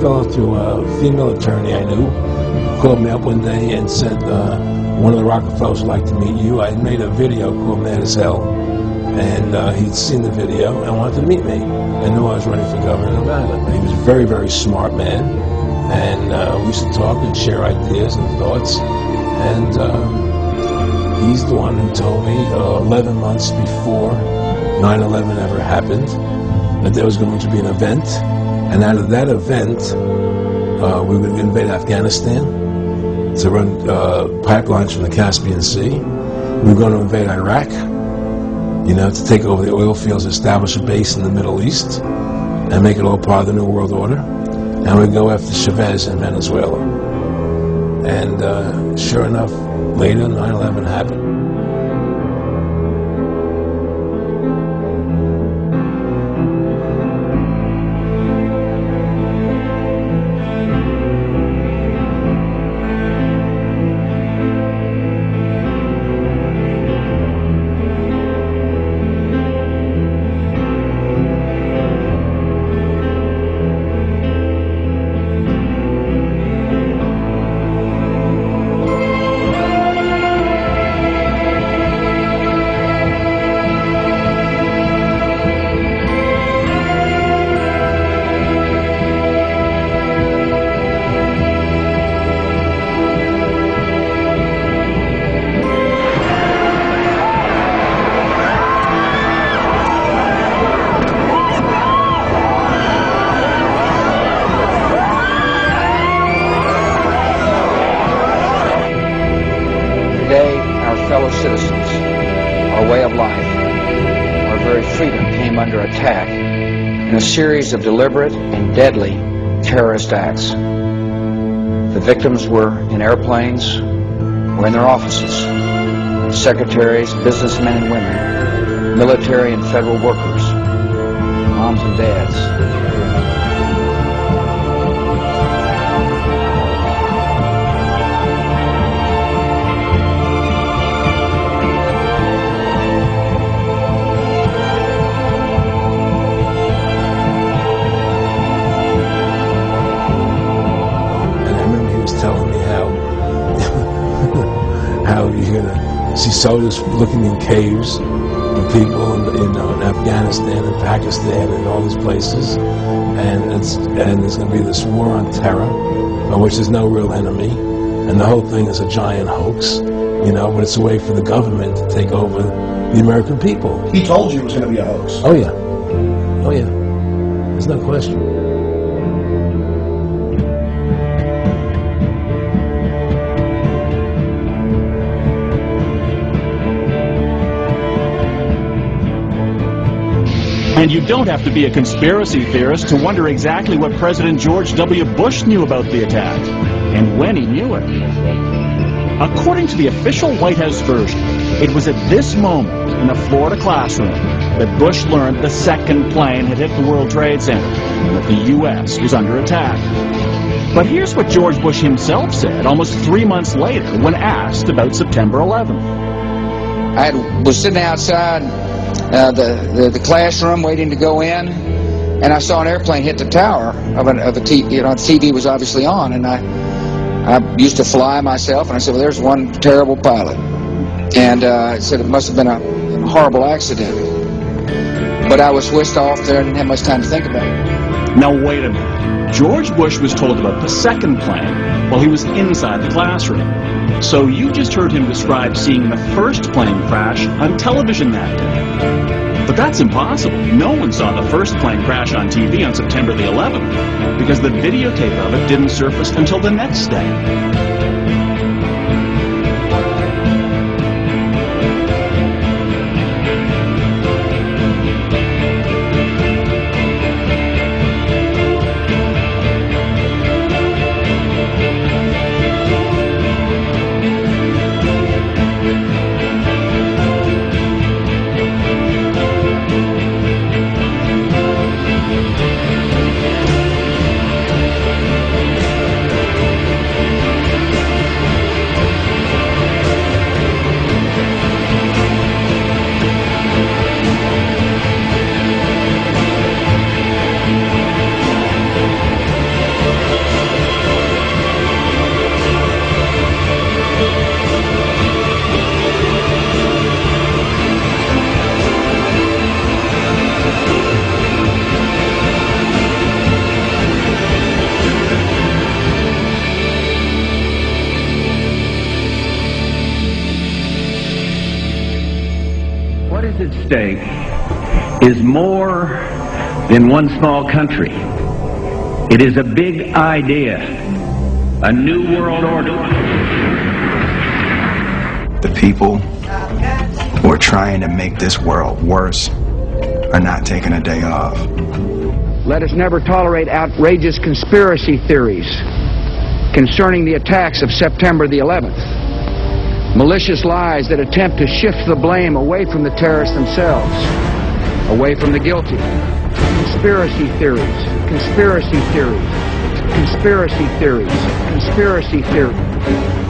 fellow through a female attorney I knew, called me up one day and said, one of the Rockefellers would like to meet you. I made a video called Mad as Hell, and he'd seen the video and wanted to meet me and knew I was running for governor of Nevada. He was a very, very smart man, and we used to talk and share ideas and thoughts, and he's the one who told me 11 months before 9/11 ever happened that there was going to be an event, and out of that event we would invade Afghanistan to run pipelines from the Caspian Sea. We were going to invade Iraq, to take over the oil fields, establish a base in the Middle East, and make it all part of the New World Order. And we'd go after Chavez in Venezuela. And sure enough, later 9/11 happened. Fellow citizens, our way of life, our very freedom came under attack in a series of deliberate and deadly terrorist acts. The victims were in airplanes or in their offices, secretaries, businessmen and women, military and federal workers, moms and dads. Telling me how you're gonna see soldiers looking in caves and people in Afghanistan and Pakistan and all these places, and there's gonna be this war on terror, of which there's no real enemy, and the whole thing is a giant hoax, but it's a way for the government to take over the American people. He told you it was going to be a hoax. Oh yeah, there's no question. And you don't have to be a conspiracy theorist to wonder exactly what President George W. Bush knew about the attack, and when he knew it. According to the official White House version, it was at this moment in a Florida classroom that Bush learned the second plane had hit the World Trade Center and that the U.S. was under attack. But here's what George Bush himself said almost 3 months later when asked about September 11th. I was sitting outside the classroom waiting to go in, and I saw an airplane hit the tower of a TV. The TV was obviously on, and I used to fly myself, and I said, well, there's one terrible pilot. And I said it must have been a horrible accident. But I was whisked off there and didn't have much time to think about it. Now wait a minute. George Bush was told about the second plane while he was inside the classroom. So you just heard him describe seeing the first plane crash on television that day. But that's impossible. No one saw the first plane crash on TV on September the 11th because the videotape of it didn't surface until the next day. at stake is more than one small country. It is a big idea, a new world order. The people who are trying to make this world worse are not taking a day off. Let us never tolerate outrageous conspiracy theories concerning the attacks of September the 11th. Malicious lies that attempt to shift the blame away from the terrorists themselves, away from the guilty. Conspiracy theories, conspiracy theories, conspiracy theories, conspiracy theories.